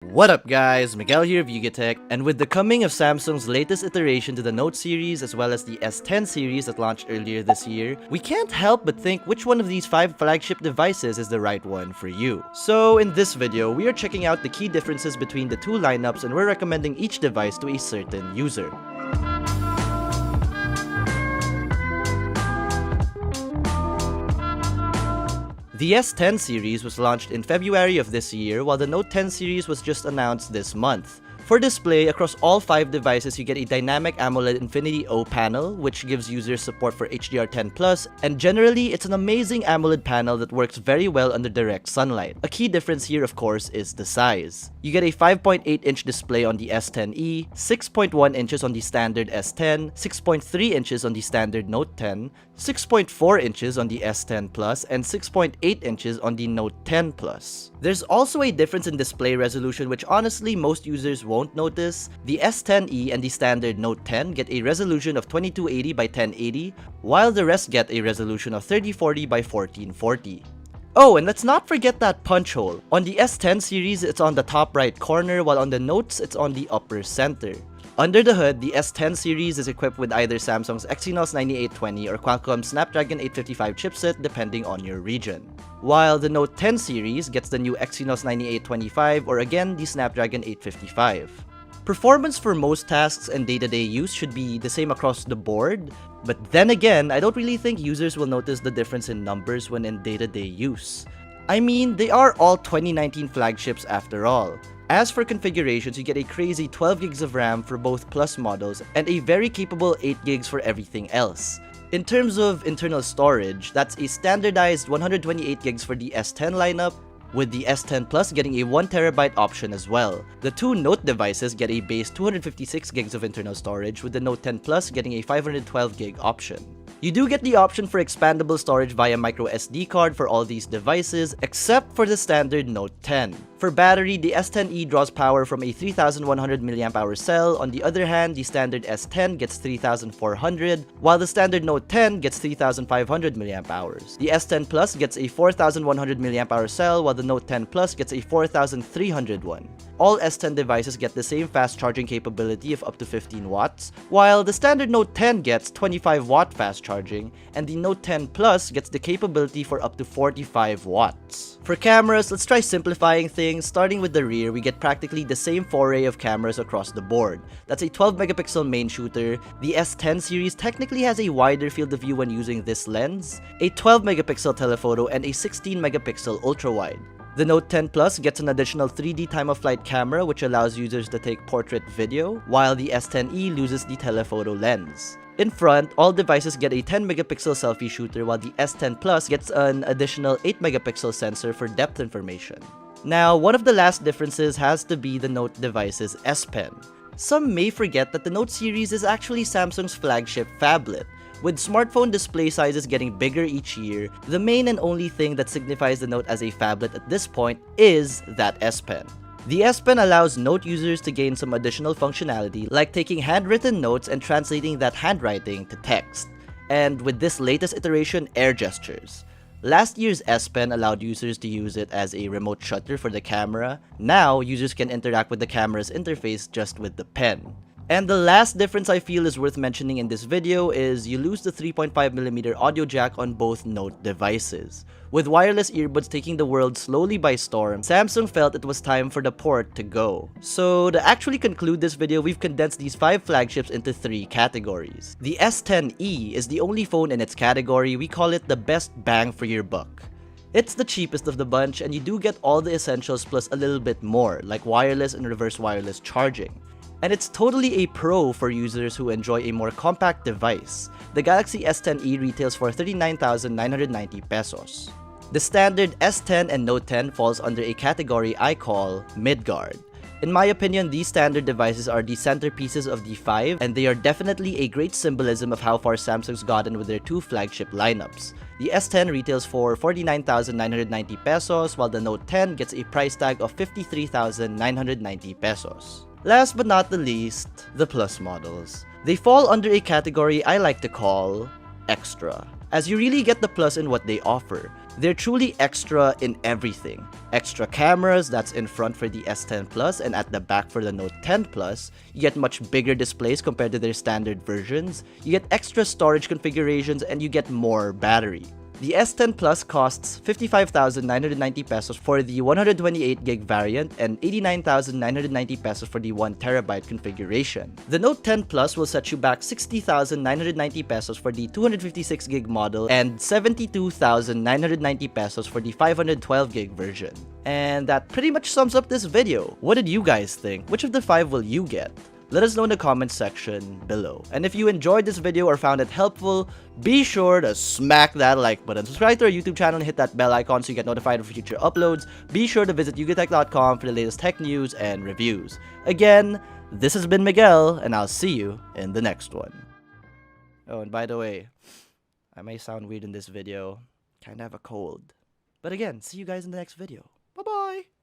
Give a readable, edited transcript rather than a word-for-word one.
What up guys, Miguel here of Yugatech, and with the coming of Samsung's latest iteration to the Note series as well as the S10 series that launched earlier this year, we can't help but think which one of these 5 flagship devices is the right one for you. So in this video, we are checking out the key differences between the two lineups and we're recommending each device to a certain user. The S10 series was launched in February of this year, while the Note 10 series was just announced this month. For display, across all 5 devices, you get a dynamic AMOLED Infinity O panel, which gives users support for HDR10+, and generally, it's an amazing AMOLED panel that works very well under direct sunlight. A key difference here, of course, is the size. You get a 5.8-inch display on the S10e, 6.1 inches on the standard S10, 6.3 inches on the standard Note 10, 6.4 inches on the S10 Plus, and 6.8 inches on the Note 10 Plus. There's also a difference in display resolution which honestly most users won't notice. The S10e and the standard Note 10 get a resolution of 2280 by 1080, while the rest get a resolution of 3040 by 1440. Oh, and let's not forget that punch hole. On the S10 series, it's on the top right corner, while on the Notes, it's on the upper center. Under the hood, the S10 series is equipped with either Samsung's Exynos 9820 or Qualcomm's Snapdragon 855 chipset depending on your region. While the Note 10 series gets the new Exynos 9825 or again the Snapdragon 855. Performance for most tasks and day-to-day use should be the same across the board, but then again, I don't really think users will notice the difference in numbers when in day-to-day use. I mean, they are all 2019 flagships after all. As for configurations, you get a crazy 12 gigs of RAM for both Plus models and a very capable 8 gigs for everything else. In terms of internal storage, that's a standardized 128 gigs for the S10 lineup, with the S10 Plus getting a 1TB option as well. The two Note devices get a base 256 gigs of internal storage, with the Note 10 Plus getting a 512 gig option. You do get the option for expandable storage via microSD card for all these devices, except for the standard Note 10. For battery, the S10e draws power from a 3100 mAh cell. On the other hand, the standard S10 gets 3400, while the standard Note 10 gets 3500 mAh. The S10 Plus gets a 4100 mAh cell, while the Note 10 Plus gets a 4300 one. All S10 devices get the same fast charging capability of up to 15 watts, while the standard Note 10 gets 25 watt fast charging, and the Note 10 Plus gets the capability for up to 45 watts. For cameras, let's try simplifying things. Starting with the rear, we get practically the same foray of cameras across the board. That's a 12 megapixel main shooter. The S10 series technically has a wider field of view when using this lens, a 12 megapixel telephoto, and a 16 megapixel ultrawide. The Note 10 Plus gets an additional 3D time-of-flight camera which allows users to take portrait video, while the S10e loses the telephoto lens. In front, all devices get a 10 megapixel selfie shooter, while the S10 Plus gets an additional 8 megapixel sensor for depth information. Now, one of the last differences has to be the Note device's S Pen. Some may forget that the Note series is actually Samsung's flagship phablet. With smartphone display sizes getting bigger each year, the main and only thing that signifies the Note as a phablet at this point is that S Pen. The S Pen allows Note users to gain some additional functionality like taking handwritten notes and translating that handwriting to text. And with this latest iteration, air gestures. Last year's S Pen allowed users to use it as a remote shutter for the camera. Now, users can interact with the camera's interface just with the pen. And the last difference I feel is worth mentioning in this video is you lose the 3.5mm audio jack on both Note devices. With wireless earbuds taking the world slowly by storm, Samsung felt it was time for the port to go. So to actually conclude this video, we've condensed these 5 flagships into 3 categories. The S10e is the only phone in its category. We call it the best bang for your buck. It's the cheapest of the bunch and you do get all the essentials plus a little bit more, like wireless and reverse wireless charging. And it's totally a pro for users who enjoy a more compact device. The Galaxy S10e retails for 39,990 pesos. The standard S10 and Note 10 falls under a category I call mid-guard. In my opinion, these standard devices are the centerpieces of the 5, and they are definitely a great symbolism of how far Samsung's gotten with their 2 flagship lineups. The S10 retails for 49,990 pesos, while the Note 10 gets a price tag of 53,990 pesos. Last but not the least, the Plus models. They fall under a category I like to call extra, as you really get the plus in what they offer. They're truly extra in everything. Extra cameras, that's in front for the S10 Plus and at the back for the Note 10 Plus. You get much bigger displays compared to their standard versions. You get extra storage configurations and you get more battery. The S10 Plus costs 55,990 pesos for the 128GB variant and 89,990 pesos for the 1TB configuration. The Note 10 Plus will set you back 60,990 pesos for the 256GB model and 72,990 pesos for the 512GB version. And that pretty much sums up this video. What did you guys think? Which of the 5 will you get? Let us know in the comments section below. And if you enjoyed this video or found it helpful, be sure to smack that like button. Subscribe to our YouTube channel and hit that bell icon so you get notified of future uploads. Be sure to visit yugatech.com for the latest tech news and reviews. Again, this has been Miguel, and I'll see you in the next one. Oh, and by the way, I may sound weird in this video. Kinda have a cold. But again, see you guys in the next video. Bye-bye!